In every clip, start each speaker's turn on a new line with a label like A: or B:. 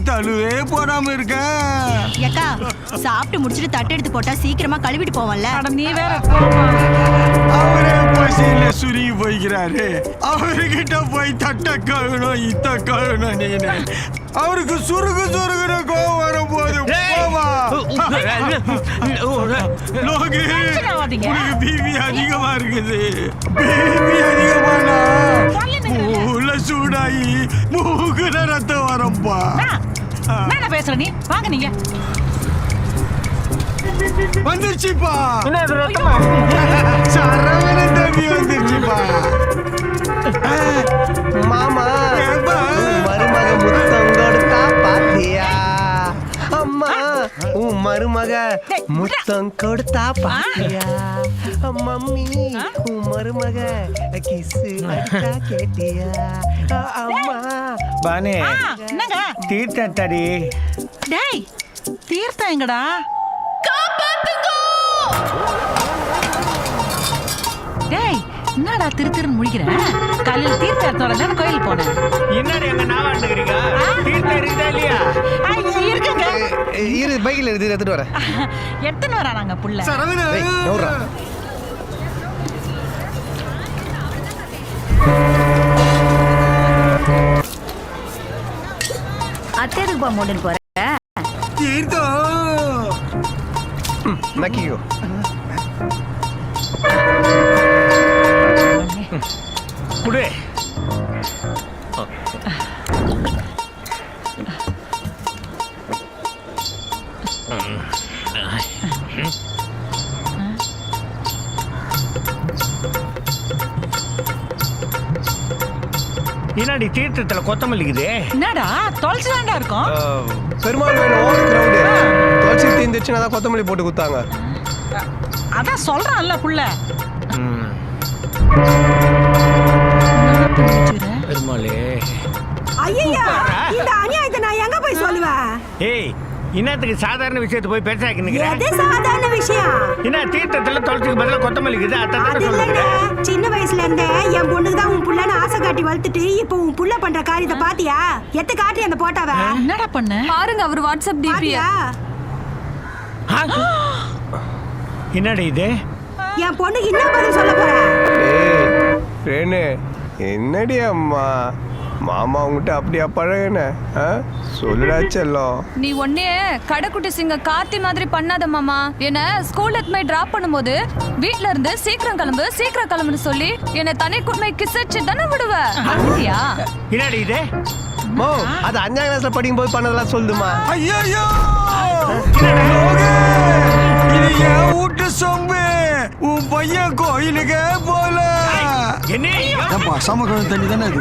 A: தழுவே போடாம இருக்க.
B: ஏக்கா சாப்பிட்டு முடிச்சிட்டு தட்டு எடுத்து போட்டா சீக்கிரமா கழுவிட்டு போவல்ல.
C: நீ வேற
A: அவரே பசியில சுருகி போய்கிறாரு. அவர்கிட்ட போய் தட்ட கழுவணும் இத்த கழுவணும். நீனு அவருக்கு சுருகு சுருகுற கோவம் வரும்போது லோகி உனக்கு பிபி அதிகமா இருக்குது. பிபி அதிகமானா உள்ள சூடாயி மூக்குல ரத்தம் வரப்பா.
C: என்ன பேசுற நீ? வாங்க நீங்க.
A: வந்துருச்சுப்பா. சரவண தம்பி வந்துருச்சுப்பா.
D: மாமா மருமக முத்தம் கொடுத்தா பாத்தியா? அம்மா உன் மருமக முத்தம் கொடுத்தா பாத்தியா? மம்மி உன் மருமக கிஸ் அடிச்சா கேட்டியா? அம்மா
A: பானே
C: என்னங்க
A: தீர்த்தடி.
C: டேய் தீர்த்தம் எங்கடா? டேய் என்னடா திருன்னு முழிக்கிற? காலையில தீர்த்தத்தோட தான் கோயில் போனேன்.
A: என்னடி அங்க நாவாண்டுக்கிறீங்க? தீர்த்தம் இருக்குதா இல்லையா?
C: இருக்குங்க.
D: இரு பைக்கில் இருந்து எடுத்துட்டு வரேன்.
C: எடுத்துன்னு வரானாங்க புள்ள.
A: சரவண
B: அத்தேதுக்கு போ மூடுன்னு போற.
A: தீர்த்தம்
D: நக்கிக்கோ.
A: குடு. என்னடி தீர்த்தத்துல கொத்தமல்லிக்குது?
C: என்னடா தொலைச்சுதான்டா இருக்கும்.
D: பெருமாள் வேணும் ஓவர் கிரவுண்டு. தொலைச்சி தீர்ந்துச்சுன்னா தான் கொத்தமல்லி போட்டு கொடுத்தாங்க.
C: அதான் சொல்றான்ல புள்ள.
A: பெருமாளே
E: ஐயா இந்த அநியாயத்தை நான் எங்க போய் சொல்லுவேன்?
A: ஏய் இன்னத்துக்கு சாதாரண விஷயத்தை போய் பேசாக்கின்னு
E: எது சாதாரண விஷயம்?
A: என்ன தீர்த்தத்துல தொலைச்சுக்கு பதிலா கொத்தமல்லிக்குது?
E: அது இல்லைங்க, சின்ன வயசுல இருந்தே என் பொண்ணுக்கு தான் உன் புள்ளன்னு ஆசை காட்டி வளர்த்துட்டு இப்போ உன் புள்ள பண்ற காரியத்தை பாத்தியா? எத்த காட்டி அந்த போட்டாவ
C: என்னடா பண்ண?
F: பாருங்க அவர் வாட்ஸ்அப் டிபியா.
A: என்னடி இது?
E: என் பொண்ணுக்கு என்ன பதில் சொல்ல போற?
D: ஏய் ரேணு என்னடி அம்மா மாமா உங்ககிட்ட அப்படியா பழகுன? சொல்லுடா செல்லம்.
F: நீ ஒன்னே கடைக்குட்டி சிங்க கார்த்தி மாதிரி பண்ணாத மாமா. என்ன ஸ்கூல்ல போய் டிராப் பண்ணும்போது வீட்ல இருந்து சீக்கிரம் கிளம்புன்னு சொல்லி என்ன தனி குடுமை கிசச்சு தானே விடுவ. அப்படியா?
A: என்னடி இது?
D: மோ அது 5ஆம் கிளாஸ்ல படிக்கும் போது பண்ணதெல்லாம் சொல்லுமா?
A: ஐயோ இது என் வீட்டு சொம்பு. உன் பையன் கோயிலுக்கே போல. என்ன சமகம் தண்ணி தானே அது?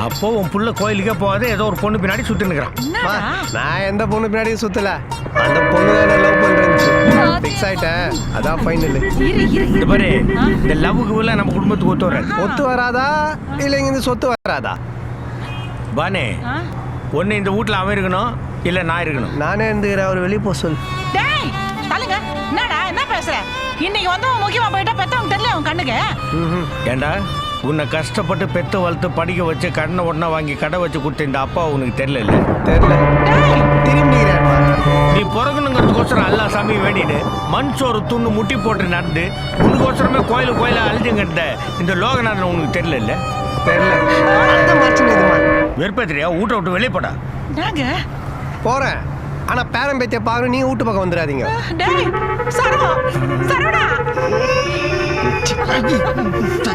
A: அப்போ உன் புள்ள கோயிலுக்கே போகாத ஏதோ ஒரு பொண்ணு பின்னாடி சுத்தி நிக்கிறான்.
D: நான் எந்த பொண்ணு பின்னாடியும் சுத்தல. அந்த பொண்ணு தான் லவ் பண்றேன்னு ஃபிக்ஸ் ஆயிட்டேன். அதான் ஃபைனல்.
A: இந்த பாரு இந்த லவ்வுக்கு எல்லாம் நம்ம குடும்பத்துக்கு ஒத்து வராது.
D: ஒத்து வராதா இல்ல இங்க சொத்து வராதா?
A: பானே ஒன்னு இந்த வீட்டுல அவன் இருக்கணும் இல்ல நான் இருக்கணும்.
D: நானே இருந்துக்கிறேன். அவர் வெளியே போக சொல்.
C: டேய் தள்ளுங்க. என்னடா என்ன பேசுற? இன்னைக்கு வந்து முக்கியமா போயிட்டா பெத்தவங்க தெரியல உன் கண்ணுக்கு.
A: ஏண்டா உன்னை கஷ்டப்பட்டு பெத்து வளர்த்து படிக்க வச்சு கடனை ஒன்னா வாங்கி கடை வச்சு கொடுத்த இந்த அப்பா உனக்கு தெரியல இல்ல?
D: தெரியல. திரும்பிக்கிறாருமா.
A: நீ பிறகுனுங்கிறதுக்கோசரம் எல்லா சாமியும் வேண்டின்னு மண் சோறு துண்ணு முட்டி போட்டு நடந்து உனக்கோசரமே கோயில அழிஞ்சுங்கிட்ட இந்த லோகநாதன் உனக்கு தெரியல இல்ல?
D: தெரியல. அந்த மச்சன் இதுமா
A: வெறுப்பேத்திரியா? வீட்டை விட்டு வெளியே போடா.
C: நாங்க
D: போறேன். ஆனா பேரம் பேத்திய பாரு. நீ வீட்டு பக்கம் வந்துடாதீங்க.
C: டேய் சரவா சரவணா.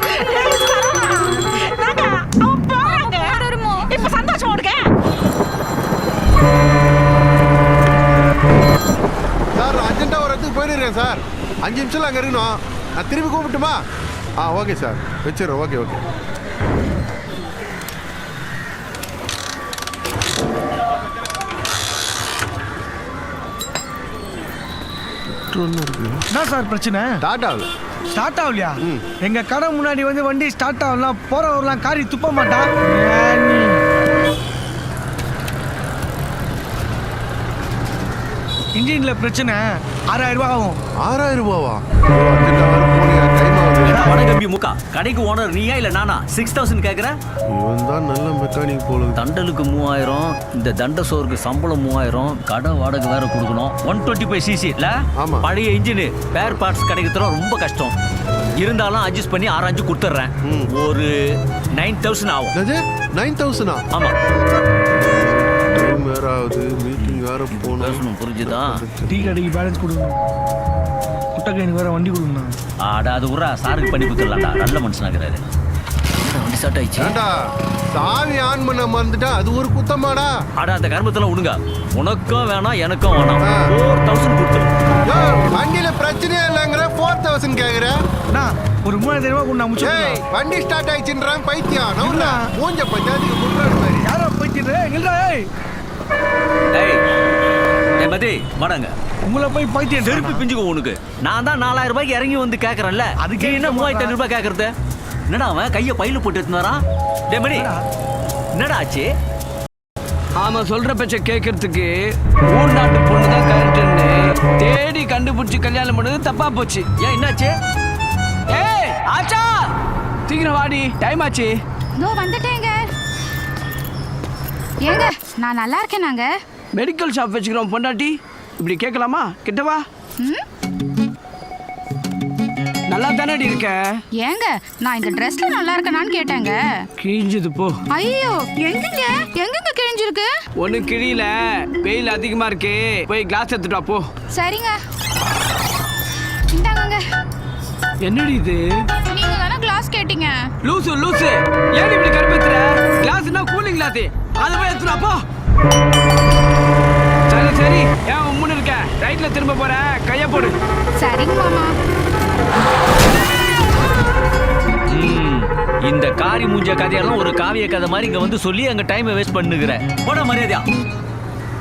C: டேய் சரவணா நாங்க போறாங்க. இப்ப சந்தோஷம் உனக்கு?
G: சார் அர்ஜென்ட்டா ஒரு இடத்துக்கு போயிடுறேன் சார். 5 நிமிஷம் அங்கே இருக்கணும். நான் திரும்பி கூப்பிட்டுமா? ஓகே சார் வச்சிடுறேன். ஓகே.
A: என்ன சார் பிரச்சனை?
G: ஸ்டார்ட் ஆகலையா?
A: எங்க கடை முன்னாடி வந்து வண்டி ஸ்டார்ட் ஆகலாம் போறவர்லாம் காரி துப்ப மாட்டான். இன்ஜின்ல பிரச்சனை. 6000 ரூபாய் ஆகும்.
G: 6000 ரூபாவா? அர்ஜென்ட்டா வர போனே
H: வடகம்பி முக்கா கடைக்கு ஓனர் நீயா இல்ல நானா? 6000 கேக்குற?
G: இவன் தான் நல்ல மெக்கானிக் போல.
H: தண்டலுக்கு 3000, இந்த தண்ட சோறுக்கு சம்பளம் 3000, கடை வாடகை வேற கொடுக்கணும். 125 cc இல்ல?
G: ஆமா.
H: பழைய இன்ஜின் ஸ்பேர் பார்ட்ஸ் கிடைக்கிறது ரொம்ப கஷ்டம். இருந்தாலும் அட்ஜஸ்ட் பண்ணி ஆராய்ஞ்சு கொடுத்துட்றேன். ஒரு 9000 ஆகும்.
G: 9000?
H: ஆமா.
G: டைம் வேற ஆகுது, மீட்டிங் வேற போகணும்.
H: புரிஞ்சுதா?
A: டீ கடைக்கு பேலன்ஸ் கொடுக்கணும், குட்டக்கைனுக்கு வேற வண்டி கொடுக்கணும்.
H: ஆடா அது உரா சாருக்கு பண்ணி கொடுத்துடலாம்டா, நல்ல மனுஷனாகிறாரு. வண்டி ஸ்டார்ட் ஆயிடுச்சு.
G: ஏண்டா சாவி ஆன் பண்ண மறந்துட்டா அது ஒரு குத்தமாடா?
H: ஆடா அந்த கர்மத்தெல்லாம் விடுங்க. உனக்கும் வேணாம் எனக்கும் வேணாம்.
G: ஆ.
H: 4000 கொடுத்துரு.
G: வண்டியில பிரச்சனையே இல்லைங்கிற 4000 கேக்குற?
A: ஒரு 3000 ரூபாய் கொண்டு அமுச்சு
G: ஏய் வண்டி ஸ்டார்ட் ஆயிடுச்சுன்றான் பைத்தியம். நவுல மூஞ்ச பஞ்சாதிக்கு முன்னாடி மாதிரி.
A: யாரோ போயிட்டு இல்லடா.
H: ஏய் ஏய் மதி வாடங்க.
A: உங்களை போய் பைத்தியம்
H: செருப்பு பிஞ்சுக்கோ உனக்கு. நான் தான் 4000 ரூபாய்க்கு இறங்கி வந்து கேக்குறேன்ல. அதுக்கு என்ன 3500 ரூபாய் கேக்குறது? என்னடா அவன் கையை பையில போட்டு எடுத்துனாரா? டேய் மணி என்னடா ஆச்சு?
I: ஆமா, சொல்ற பேச்ச கேட்கறதுக்கு ஊர் நாட்டு பொண்ணு தான் கரெக்ட்னு தேடி கண்டுபிடிச்சு கல்யாணம் பண்ணது தப்பா போச்சு.
H: ஏன் என்னாச்சு?
I: ஏய் ஆச்சா, சீக்கிரம் வாடி, டைம் ஆச்சு.
J: இதோ வந்துட்டேங்க. ஏங்க நான் நல்லா இருக்கேன். நாங்க
I: மெடிக்கல் ஷாப் வச்சுக்கிறோம் பொண்டாட்டி, இப்படி கேட்கலாமா? கிட்டவா. நல்லா தானடி இருக்க?
J: ஏங்க நான் இந்த ட்ரெஸ்ல நல்லா இருக்கேனான்னு கேட்டேங்க.
I: கிழிஞ்சது போ.
J: ஐயோ எங்கங்க எங்கங்க கிழிஞ்சிருக்கு?
I: ஒண்ணு கிழியில, வெயில் அதிகமா இருக்கு, போய் கிளாஸ் எடுத்துட்டு வா போ.
J: சரிங்க, இந்தாங்க.
I: என்னடி இது?
J: நீங்க தானே கிளாஸ் கேட்டீங்க.
I: லூசு லூசு, ஏன் இப்படி கருப்பேத்துற? கிளாஸ்னா கூலிங் கிளாஸ், அதை போய் எடுத்துட்டு வா போ. சரி சரி, ஏன் உம்முன்னு இருக்க? ரைட்ல திரும்ப போற, கைய போடு.
J: சரிங்க மாமா.
H: இந்த காரி மூஞ்ச கதையெல்லாம் ஒரு காவிய கதை மாதிரி இங்க வந்து சொல்லி அங்க டைமை வேஸ்ட் பண்ணுகிற. போட மரியாதையா.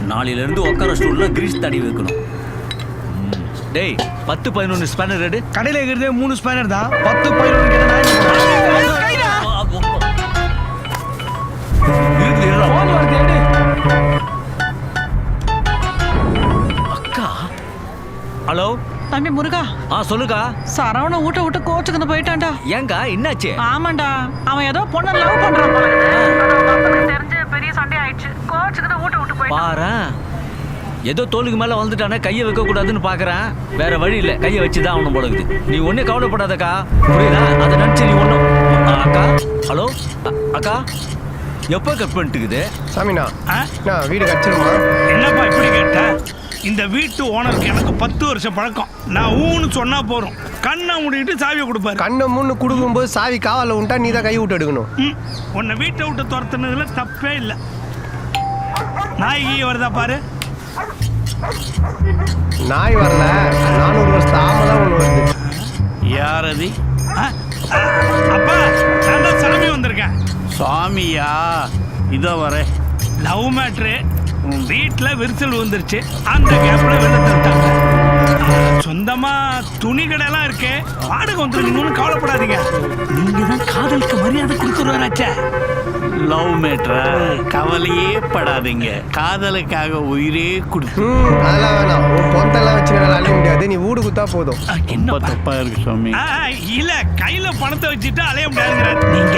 H: நாளையில இருந்து உட்கார ஸ்டூல்ல கிரீஸ் தடி வைக்கணும். டேய் 10-11 ஸ்பேனர் ரெடு.
A: கடையில் இருக்கிறதே 3 ஸ்பேனர் தான். 10-11
H: அக்கா. ஹலோ
C: தம்பி முருகா.
H: சொல்லுக்கா.
C: சரவண ஊட்ட விட்டு கோச்சுக்கு போயிட்டான்டா.
H: ஏங்கா என்னாச்சு?
C: ஆமாண்டா, அவன் ஏதோ பொண்ணை லவ் பண்றான் போல. தெரிஞ்ச பெரிய சண்டை ஆயிடுச்சு. கோச்சுக்கு ஊட்ட விட்டு போயிட்டான்.
H: பாரு, ஏதோ தோலுக்கு மேல வந்துட்டானே, கையை வைக்க கூடாதுன்னு பாக்குறேன். வேற வழி இல்ல, கையை வச்சுதான் அவனும் போடுது. நீ ஒன்னே கவலைப்படாதக்கா, புரியுதா? அதை நினைச்சு நீ ஒண்ணும். அக்கா ஹலோ அக்கா, எப்ப கட் பண்ணிட்டுக்குது?
D: சாமிண்ணா நான் வீடு கச்சிருமா?
A: என்னப்பா இப்படி கேட்ட? இந்த வீட்டு ஓனருக்கு எனக்கு 10 வருஷம் பழக்கம். நான் ஊன்னு சொன்னா போறோம், கண்ணை மூடிட்டு சாவியை கொடுப்பாரு.
D: கண்ணை மூணு கொடுக்கும்போது சாவி காவலில் உண்டா, நீ தான் கை விட்டு எடுக்கணும்.
A: உன்னை வீட்டை விட்டு துரத்துனதுல தப்பே இல்லை. நாய்கி வருதா பாரு.
D: நாய் வரல, 400 வருஷத்து ஆமை தான் ஒன்று வருது.
A: யார் அது? அப்பா நான் தான் சாமி வந்திருக்கேன்.
K: சாமியா? இதோ வரேன்.
A: லவ் மேட்ரு, வீட்டில் விரிசல் வந்துருச்சு. அந்த கேப்ல வெள்ளத்தாங்க. சொந்தமா துணி கடையெல்லாம் இருக்கு, வாடகை வந்துருக்கீங்கன்னு கவலைப்படாதீங்க. நீங்க தான் காதலுக்கு மரியாதை கொடுத்துருவாராச்சே.
K: லவ் மேட்ரா? கவலையே படாதீங்க, காதலுக்காக உயிரே கொடுத்து.
D: அதெல்லாம் வேணாம், உன் பொந்தெல்லாம் வச்சு நல்லா அழிய முடியாது, நீ வீடு குத்தா போதும்.
K: ரொம்ப தப்பா இருக்கு சாமி.
A: இல்ல கையில பணத்தை வச்சுட்டு அலைய முடியாது. நீங்க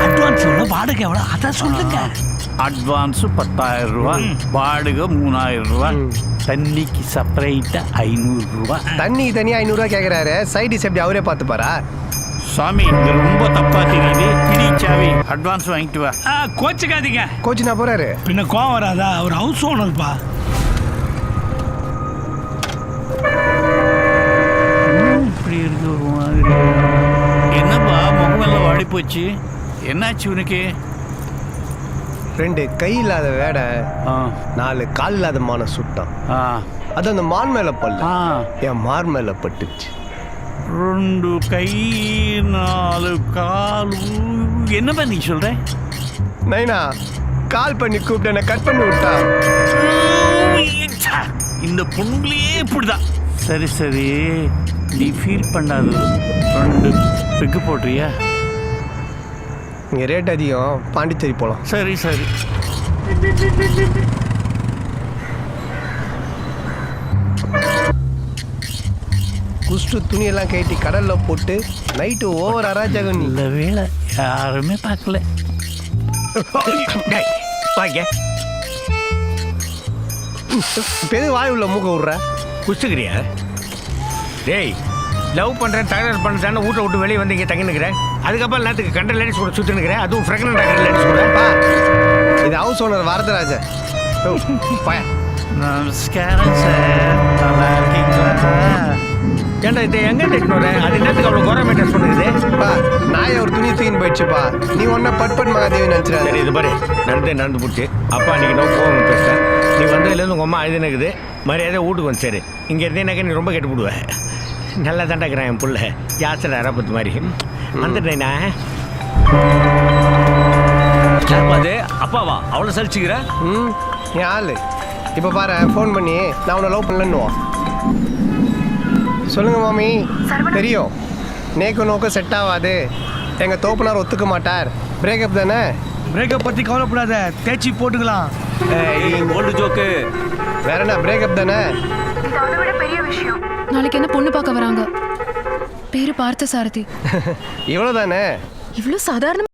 A: அட்வான்ஸ் எவ்வளவு, வாடகை எவ்வளவு, அதை சொல்லுங்க.
K: அட்வான்ஸ் 10,000 ரூபாய், வாடகை 3000 ரூபாய், தண்ணிக்கு செப்பரேட்டா 500 ரூபாய்.
D: தண்ணி தனியா 500 ரூபாய் கேட்கறாரு, சைடிஸ் எப்படி அவரே பார்த்துப்பாரா?
K: சாமி இது ரொம்ப தப்பா தெரியுது. இடி சாவி, அட்வான்ஸ் வாங்கிட்டு வா.
A: கோச்சுக்காதீங்க.
D: கோச்சு நான் போறாரு,
A: பின்ன கோவம் வராதா? அவர் ஹவுஸ் ஓனர்ப்பா.
K: இப்படி இருக்கு ஒரு மாதிரி. என்னப்பா முகமெல்லாம் வாடி போச்சு, என்னாச்சு உனக்கு?
D: 2 கை இல்லாத வேடை 4 கால் இல்லாத மான சுட்டான். அது அந்த மான் மேல பல்ல என் மார் மேல பட்டுச்சு.
K: 2 கை 4 கால். என்னப்பா நீ சொல்ற?
D: நைனா கால் பண்ணி கூப்பிட்டு என்ன கட் பண்ணி விட்டா.
K: இந்த பொண்ணுங்களே இப்படிதான். சரி சரி, நீ ஃபீல் பண்ணாது. 2 பெக்கு போடுறியா?
D: இங்கே ரேட் அதிகம், பாண்டிச்சேரி போகலாம்.
K: சரி சரி.
D: குஷ்டு துணியெல்லாம் கட்டி கடல்ல போட்டு நைட்டு ஓவர் அராஜகம் நீ.
K: நல்ல வேளை யாருமே பார்க்கல.
D: டேய், வாங்க. இப்போ எது வாய் உள்ள மூக்க விட்ற?
L: குஸ்துக்கிறியா? டேய், லவ் பண்ணுறேன் தகராறு பண்ணுறேன்னு வீட்டை விட்டு வெளியே வந்து இங்கே தங்கி நிற்கிறேன். அதுக்கப்புறம் நேரத்துக்கு கண்ட லேடிஸ் கூட சுற்றி நிற்கிறேன். அதுவும் ப்ரெக்னென்ட் ஆகிற லேடிஸ் கூட.
D: இது ஹவுஸ் ஓனர் வரதராஜன்.
K: நமஸ்காரம் சார், நல்லா இருக்கீங்களா?
L: ஏன்டா இதை எங்கே டெக்னு வரேன்? அது என்னத்துக்கு அவ்வளோ கோரம் மெயின்டைன்ஸ் பண்ணுது?
D: நாயை ஒரு துணி தூக்கின்னு போயிடுச்சுப்பா. நீ ஒன்ன பட்பட் மகாதேவி நினச்சிடாது.
L: சரி, இது பாரு, நடந்து போச்சு. அப்பா அன்றைக்கி நோ கோவம் பேசுகிறேன். நீ வந்ததுலேருந்து உங்கள் அம்மா அழுதுனுக்குது. மரியாதை வீட்டுக்கு வந்து சரி. இங்கே இருந்தேனாக்க நீ ரொம்ப கெட்டு போடுவேன். நல்லா தாண்டாக்குறேன் என் புள்ள. யாசல அரபத்து மாதிரி வந்துட்டேண்ணா.
H: அது அப்பாவா அவ்வளோ சலிச்சுக்கிற?
D: என் ஆளு இப்போ பாரு, ஃபோன் பண்ணி நான் உன்னை லவ் பண்ணலன்னுவான். சொல்லுங்க மாமி. தெரியும், நேக்கு நோக்க செட் ஆகாது. எங்கள் தோப்பனார் ஒத்துக்க மாட்டார். பிரேக்கப் தானே?
A: பிரேக்கப் பத்தி கவலைப்படாத, தேய்ச்சி போட்டுக்கலாம்.
H: Old joke.
D: வேற என்ன, பிரேக்கப் தானே?
C: இது அதை விட பெரிய விஷயம்.
F: நாளைக்கு என்ன பொண்ணு பார்க்க வராங்க. பேரு பார்த்த சாரதி.
D: இவ்வளோ தானே?
F: இவ்வளவு சாதாரண